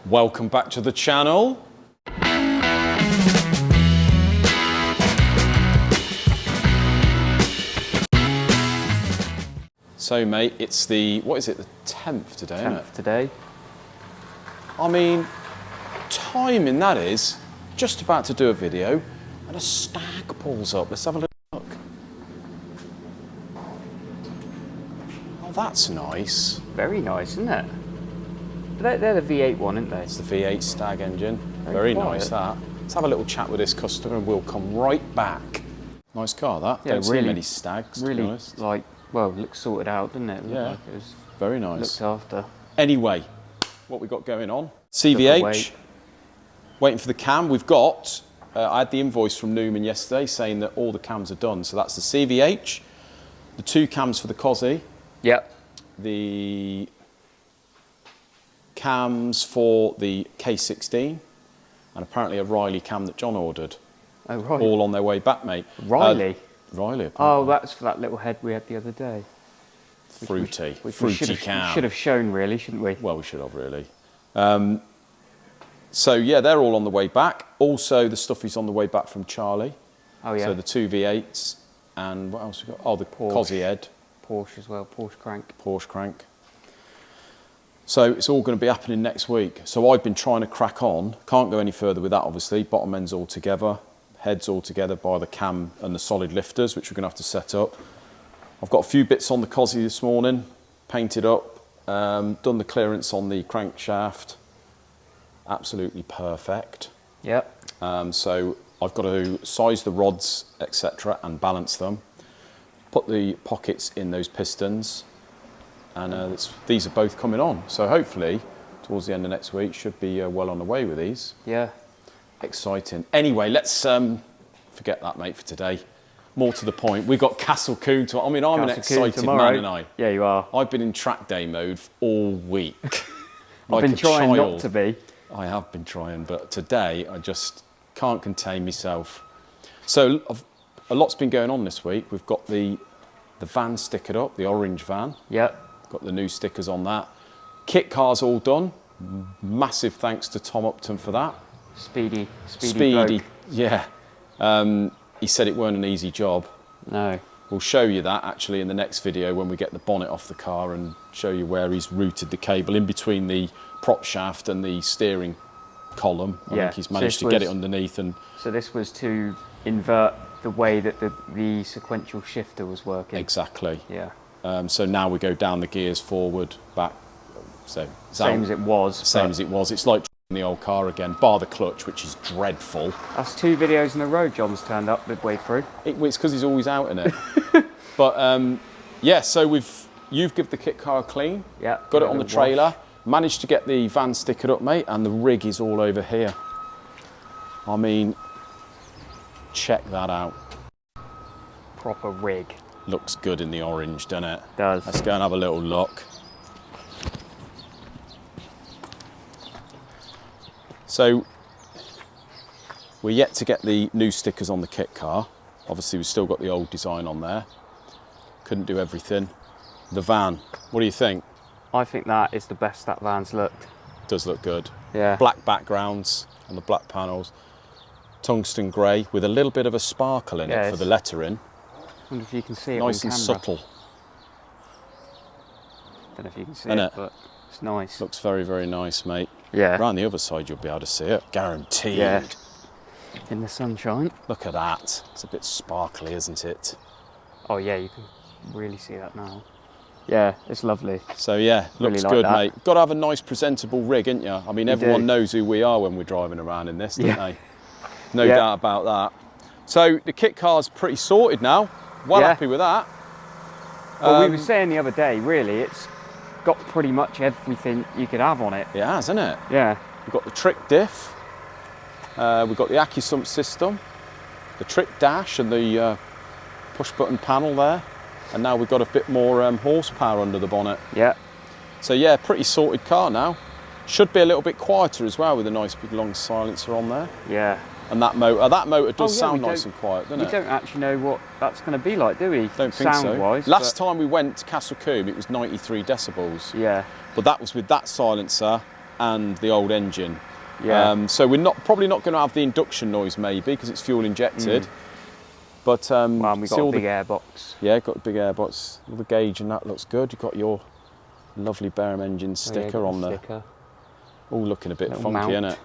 Welcome back to the channel. So mate, it's the, what is it, the 10th today, isn't it? 10th today. I mean, timing that is, just about to do a video and a stag pulls up. Let's have a look. Oh, that's nice. Very nice, isn't it? They're the V8 one, aren't they? It's the V8 stag engine. Very nice, that. Let's have a little chat with this customer and we'll come right back. Nice car, that. Yeah, Don't see really, many stags, really, to be honest. like, well, looks sorted out, doesn't it? Yeah, like it was very nice. Looked after. Anyway, what we got going on? CVH, waiting for the cam. We've got, I had the invoice from Newman yesterday saying that all the cams are done. So that's the CVH, the 2 cams for the Cosy. Yep. The cams for the K16, and apparently a Riley cam that John ordered. Oh, right. All on their way back, mate. Riley? Riley, apparently. Oh, that's for that little head we had the other day. Fruity. Which Fruity we cam. should have shown, really, shouldn't we? Well, we should have, really. So, yeah, they're all on the way back. Also, the stuff is on the way back from Charlie. Oh, yeah. So the 2 V8s, and what else we got? Oh, the Cosy head. Porsche as well, Porsche crank. Porsche crank. So it's all going to be happening next week. So I've been trying to crack on. Can't go any further with that, obviously. Bottom ends all together, heads all together by the cam and the solid lifters, which we're going to have to set up. I've got a few bits on the Cosy this morning, painted up, done the clearance on the crankshaft. Absolutely perfect. Yep. So I've got to size the rods, etc., and balance them. Put the pockets in those pistons, and these are both coming on. So hopefully, towards the end of next week, should be well on the way with these. Yeah. Exciting. Anyway, let's forget that, mate, for today. More to the point, we've got Castle Coombe tomorrow. I mean, I'm an excited man, and I. Yeah, you are. I've been in track day mode all week. I've been trying not to be. I have been trying, but today I just can't contain myself. So a lot's been going on this week. We've got the van stickered up, the orange van. Yep. Got the new stickers on that. Kit car's all done. Massive thanks to Tom Upton for that. Speedy bloke. Yeah. He said it weren't an easy job. No. We'll show you that actually in the next video when we get the bonnet off the car and show you where he's routed the cable in between the prop shaft and the steering column. I think he's managed to get it underneath. And so this was to invert the way that the sequential shifter was working. Exactly. Yeah. So now we go down the gears, forward, back. So same as it was. Same as it was. It's like the old car again, bar the clutch, which is dreadful. That's 2 videos in a row John's turned up midway through. It's because he's always out in it. But yeah, so you've given the kit car a clean. Yeah. Got it on the trailer. Managed to get the van stickered up, mate, and the rig is all over here. I mean, check that out. Proper rig. Looks good in the orange, doesn't it? Does. Let's go and have a little look. So, we're yet to get the new stickers on the kit car. Obviously, we've still got the old design on there. Couldn't do everything. The van, what do you think? I think that is the best that van's looked. Does look good. Yeah. Black backgrounds on the black panels. Tungsten grey with a little bit of a sparkle in it for the lettering. I wonder if you can see it nice on and camera. subtle. Don't know if you can see Isn't it, it? but it's nice. Looks very, very nice, mate. Yeah. Around the other side, you'll be able to see it. Guaranteed. Yeah. In the sunshine. Look at that. It's a bit sparkly, isn't it? Oh yeah, you can really see that now. Yeah, it's lovely. So yeah, looks really good, like mate. Got to have a nice presentable rig, ain't you? I mean, everyone knows who we are when we're driving around in this, don't they? No doubt about that. So the kit car's pretty sorted now. Well happy with that. Well, we were saying the other day, really, it's got pretty much everything you could have on it. It has, hasn't it? Yeah. We've got the trick diff. We've got the AccuSump system, the trick dash and the push button panel there. And now we've got a bit more horsepower under the bonnet. Yeah. So yeah, pretty sorted car now. Should be a little bit quieter as well with a nice big long silencer on there. Yeah. And that motor does sound nice and quiet, doesn't it? We don't actually know what that's going to be like, do we? Don't think so. Sound-wise. Last time we went to Castle Coombe, it was 93 decibels. Yeah. But that was with that silencer and the old engine. Yeah. So we're probably not going to have the induction noise maybe because it's fuel injected. But Well, and we've got a big airbox. Yeah, got a big airbox. All the gauge and that looks good. You've got your lovely Barum Engines sticker on there. All looking a bit funky, mount. isn't it?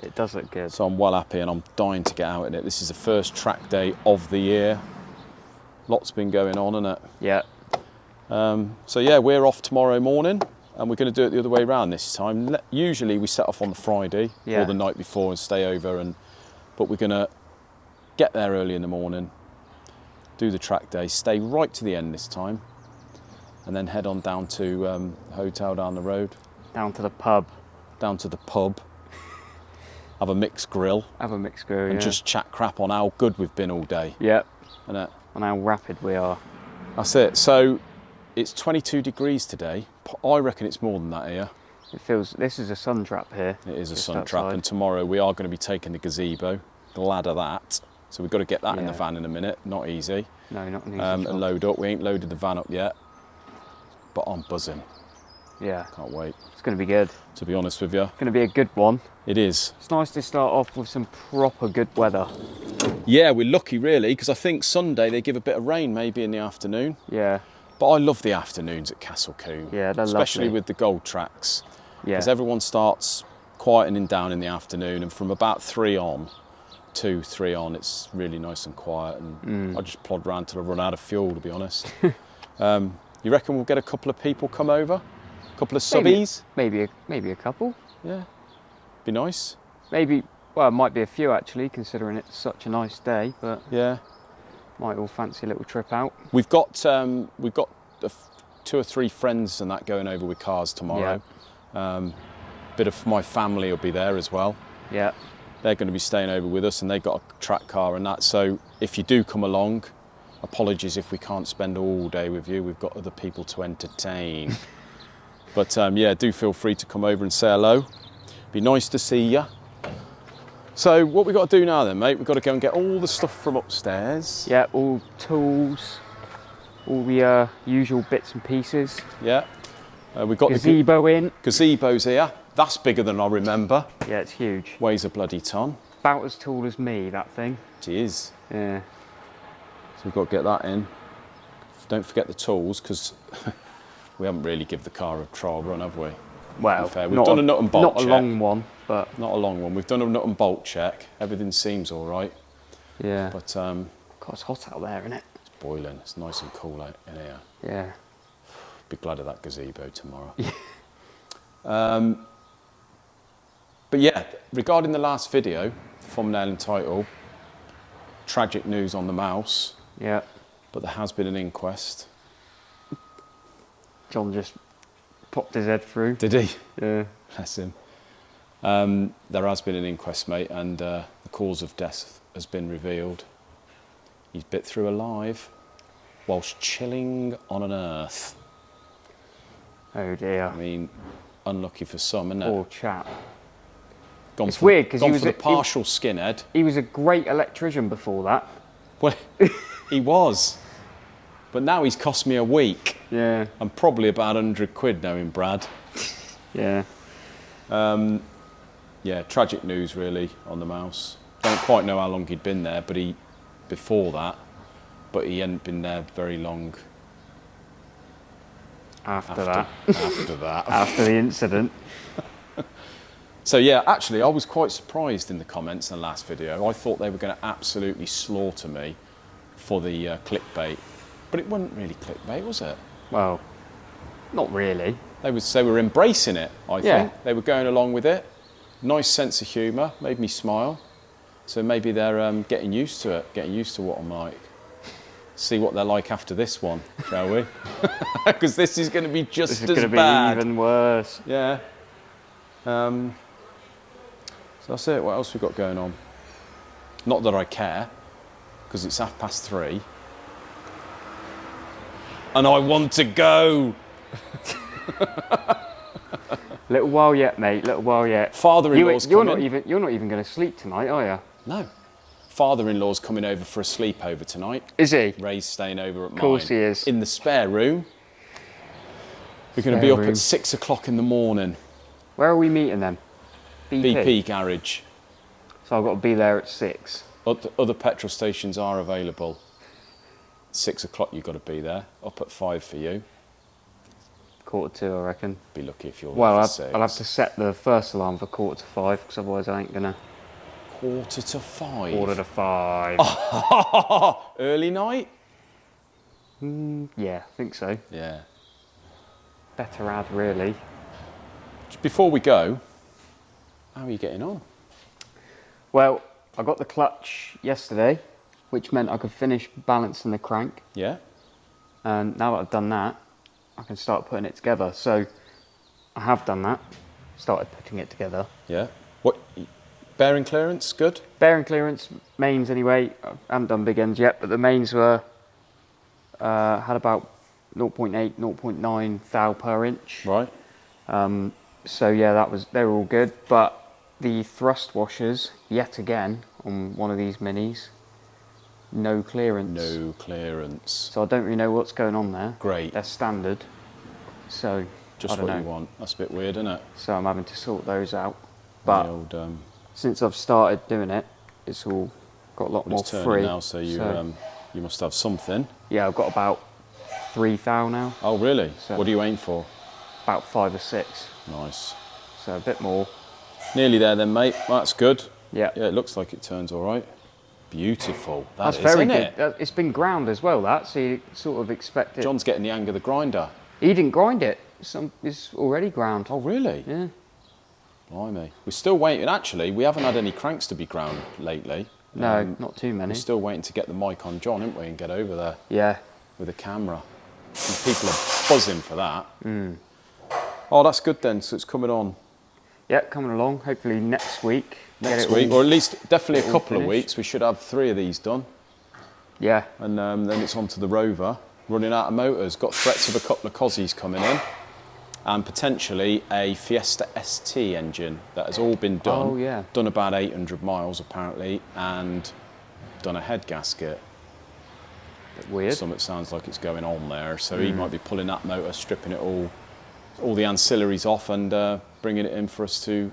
It does look good. So I'm well happy and I'm dying to get out in it. This is the first track day of the year. Lots been going on, isn't it? Yeah. So yeah, we're off tomorrow morning and we're going to do it the other way around this time. Usually we set off on the Friday or the night before and stay over, but we're going to get there early in the morning, do the track day, stay right to the end this time, and then head on down to a hotel down the road. Down to the pub. Down to the pub. Have a mixed grill. And just chat crap on how good we've been all day. Yep. And how rapid we are. that's it. So it's 22 degrees today. I reckon it's more than that here. It feels, this is a sun trap here. It is a just sun trap, outside. and tomorrow we are going to be taking the gazebo. Glad of that. So we've got to get that in the Yeah. van in a minute. Not easy. No, not an easy And job. load up. We ain't loaded the van up yet, but I'm buzzing. Yeah. Can't wait. It's going to be good. To be honest with you, It's going to be a good one. it is. It's nice to start off with some proper good weather. Yeah, we're lucky really, because I think Sunday they give a bit of rain maybe in the afternoon. Yeah. But I love the afternoons at Castle Combe. Yeah, they're especially lovely. with the gold tracks. Yeah. Because everyone starts quietening down in the afternoon, and from about 3 on, 2, 3 on, it's really nice and quiet, and I just plod round till I run out of fuel, to be honest. You reckon we'll get a couple of people come over? A couple of subbies? Maybe a couple. Yeah, be nice. Maybe, well, it might be a few actually, considering it's such a nice day, but Yeah. might all fancy a little trip out. We've got 2 or 3 friends and that going over with cars tomorrow. Bit of my family will be there as well. Yeah. They're going to be staying over with us, and they've got a track car and that. So if you do come along, apologies if we can't spend all day with you. We've got other people to entertain. But yeah, do feel free to come over and say hello. Be nice to see you. So what we've got to do now then, mate, we've got to go and get all the stuff from upstairs. Yeah, all tools, all the usual bits and pieces. Yeah. We've got Gazebo in. the gazebo's here. That's bigger than I remember. Yeah, it's huge. Weighs a bloody ton. About as tall as me, that thing. It is. Yeah. So we've got to get that in. Don't forget the tools, because we haven't really given the car a trial run, have we? Well, Fair. We've done a nut and bolt not check. a long one, but Not a long one. We've done a nut and bolt check. Everything seems all right. yeah. But God, it's hot out there, isn't it? it's boiling. It's nice and cool out in here. Yeah. Be glad of that gazebo tomorrow. But yeah, regarding the last video, thumbnail and title, tragic news on the mouse, Yeah. but there has been an inquest. John just popped his head through. Did he? Yeah. Bless him. There has been an inquest, mate, and the cause of death has been revealed. He's bit through alive whilst chilling on an earth. Oh dear. I mean, unlucky for some, isn't it? Poor chap. Gone It's for, weird, 'cause he gone was for the a- partial skinhead. He was a great electrician before that. Well, he was. But now he's cost me a week. Yeah. And probably about 100 quid knowing Brad. Yeah. Yeah, tragic news really on the mouse. Don't quite know how long he'd been there, but he hadn't been there very long After that. after that. After the incident. So yeah, actually I was quite surprised in the comments in the last video. I thought they were going to absolutely slaughter me for the clickbait. But it wasn't really clickbait, was it? Well, not really. They were embracing it, I Yeah. think. They were going along with it. Nice sense of humour, made me smile. So maybe they're getting used to it, getting used to what I'm like. See what they're like after this one, shall we? Because this is going to be just This is as going to be bad. even worse. Yeah. So that's it. What else we got going on? Not that I care, because it's 3:30. And I want to go. Little while yet, mate. Little while yet. Father-in-law's You're coming. not even going to sleep tonight, are you? No. Father-in-law's coming over for a sleepover tonight. Is he? Ray's staying over at mine. Of course he is. In the spare room. We're going to be Spare up room. at 6 o'clock in the morning. Where are we meeting then? BP garage. So I've got to be there at 6. Other petrol stations are available. 6 o'clock you've got to be there. Up at 5 for you. 1:45, I reckon. Be lucky if you're Well, there I'll for 6. have to set the first alarm for 4:45 because otherwise I ain't gonna. 4:45. 4:45. Early night? Yeah, I think so. Yeah. Better add, really. Just before we go, how are you getting on? Well, I got the clutch yesterday, which meant I could finish balancing the crank. Yeah? And now that I've done that, I can start putting it together. So I have done that, started putting it together. Yeah. What? Bearing clearance, good? Bearing clearance, mains anyway. I haven't done big ends yet, but the mains were had about 0.8, 0.9 thou per inch. Right. So yeah, they were all good. But the thrust washers, yet again, on one of these minis, no clearance. No clearance. So I don't really know what's going on there. Great. They're standard. So Just I don't what know. you want. That's a bit weird, isn't it? So I'm having to sort those out. But the old, since I've started doing it, it's all got a lot more it's turning free. now, so you must have something. Yeah, I've got about 3 thou now. Oh, really? So- What do you aim for? About 5 or 6. Nice. So a bit more. Nearly there then, mate. That's good. Yeah. Yeah, it looks like it turns all right. Beautiful. That's Is, very isn't good. it? It's been ground as well, that, so you sort of expect it. John's getting the hang of the grinder. He didn't grind it. It's already ground. Oh, really? Yeah. Blimey. We're still waiting. Actually, we haven't had any cranks to be ground lately. No, not too many. We're still waiting to get the mic on John, aren't we, and get over there Yeah. with a camera. And people are buzzing for that. Oh, that's good then. So it's coming on Yeah, coming along. Hopefully next week. get next it week, all- or at least definitely a all couple of finished. weeks. We should have 3 of these done. Yeah. And then it's on to the Rover, running out of motors. Got threats of a couple of Cozzies coming in, and potentially a Fiesta ST engine that has all been done. Oh, yeah. Done about 800 miles apparently, and done a head gasket. Bit weird. Something sounds like it's going on there, so he might be pulling that motor, stripping it all the ancillaries off, and bringing it in for us to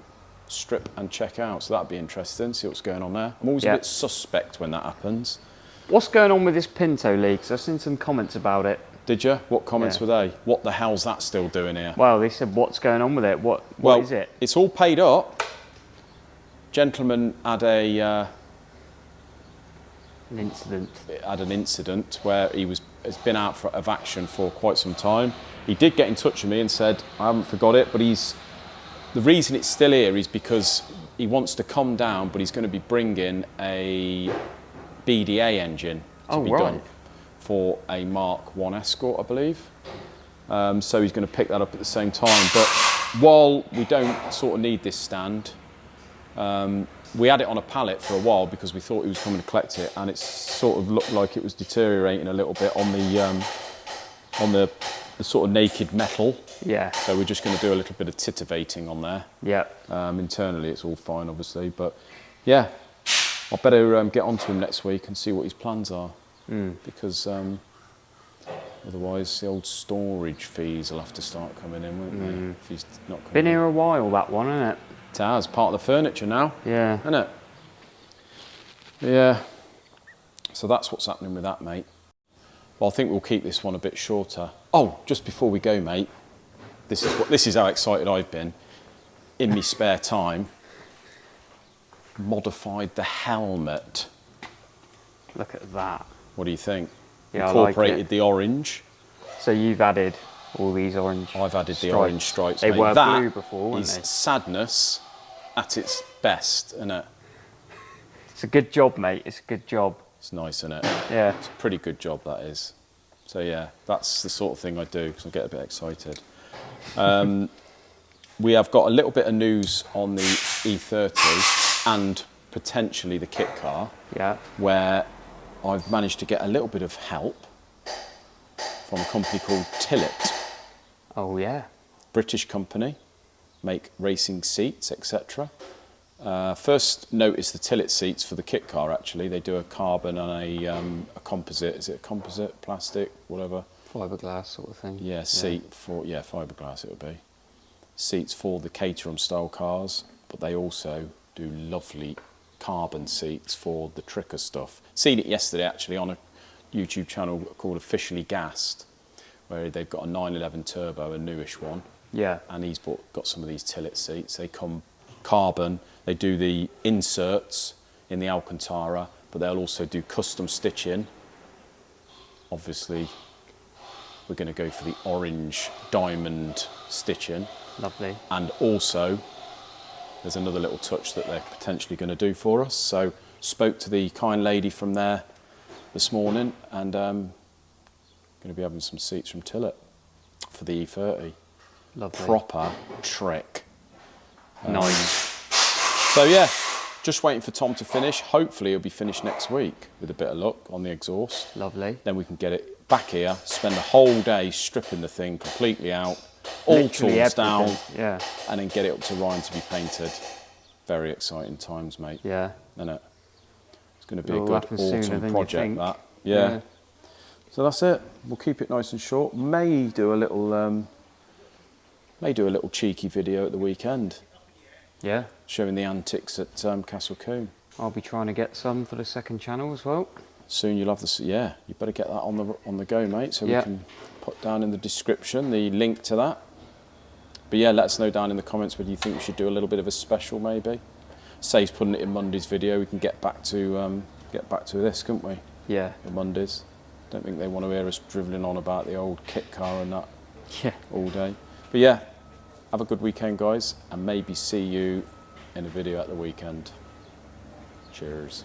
strip and check out. So that'd be interesting. See what's going on there. I'm always a Yeah. bit suspect when that happens. What's going on with this Pinto league? 'Cause I've seen some comments about it. Did you? What comments Yeah. were they? What the hell's that still doing here? Well, they said, what's going on with it? What is it? It's all paid up. Gentleman had An incident. an incident where has been out of action for quite some time. He did get in touch with me and said, I haven't forgot it, but the reason it's still here is because he wants to come down, but he's going to be bringing a BDA engine to be done for a Mark 1 Escort, I believe. So he's going to pick that up at the same time. But while we don't sort of need this stand, we had it on a pallet for a while because we thought he was coming to collect it, and it sort of looked like it was deteriorating a little bit on the sort of naked metal. Yeah. So we're just going to do a little bit of titivating on there. Yeah. Internally, it's all fine, obviously, but yeah, I better get on to him next week and see what his plans are, because otherwise the old storage fees will have to start coming in, won't they? If he's not coming Been in. here a while, that one, isn't it? It has, part of the furniture now, Yeah. isn't it? Yeah. So that's what's happening with that, mate. Well, I think we'll keep this one a bit shorter. Oh, just before we go, mate, this is how excited I've been. In my spare time, modified the helmet. Look at that. What do you think? Yeah, I like Incorporated it. the orange. So you've added all these orange I've added the stripes. orange stripes. They mate. were That blue before, weren't is they? sadness at its best, isn't it? It's a good job, mate. It's a good job. It's nice, isn't it? Yeah. It's a pretty good job, that is. So yeah, that's the sort of thing I do because I get a bit excited. We have got a little bit of news on the E30 and potentially the kit car, Yeah. where I've managed to get a little bit of help from a company called Tillet, Oh, yeah. British company, make racing seats, etc. First noticed the Tillet seats for the kit car. Actually, they do a carbon and a composite. Is it a composite, plastic, whatever? Fiberglass sort of thing. Yeah, seat for fiberglass it would be. seats for the Caterham style cars, but they also do lovely carbon seats for the tricker stuff. Seen it yesterday actually on a YouTube channel called Officially Gassed, where they've got a 911 Turbo, a newish one. Yeah. And he's got some of these tillet seats. They come carbon. They do the inserts in the Alcantara, but they'll also do custom stitching. Obviously, we're going to go for the orange diamond stitching. Lovely. And also, there's another little touch that they're potentially going to do for us. So, spoke to the kind lady from there this morning, and going to be having some seats from Tillet for the E30. Lovely. Proper trick. Nice. So yeah, just waiting for Tom to finish. Hopefully he'll be finished next week with a bit of luck on the exhaust. Lovely. Then we can get it back here, spend the whole day stripping the thing completely out, all Literally tools everything. down, Yeah. and then get it up to Ryan to be painted. Very exciting times, mate. Yeah. Isn't it? It's going to be It'll a good happen sooner autumn than you project, think. that. Yeah. So that's it. We'll keep it nice and short. May do a little cheeky video at the weekend, Yeah. showing the antics at Castle Combe. I'll be trying to get some for the second channel as well. Soon you'll have the, yeah, you better get that on the go, mate, so Yeah. we can put down in the description the link to that. But yeah, let us know down in the comments whether you think we should do a little bit of a special, maybe. Saves putting it in Monday's video. We can get back to this, couldn't we? Yeah. For Mondays. Don't think they want to hear us drivelling on about the old kit car and that Yeah. all day. But yeah, have a good weekend, guys, and maybe see you in a video at the weekend. Cheers.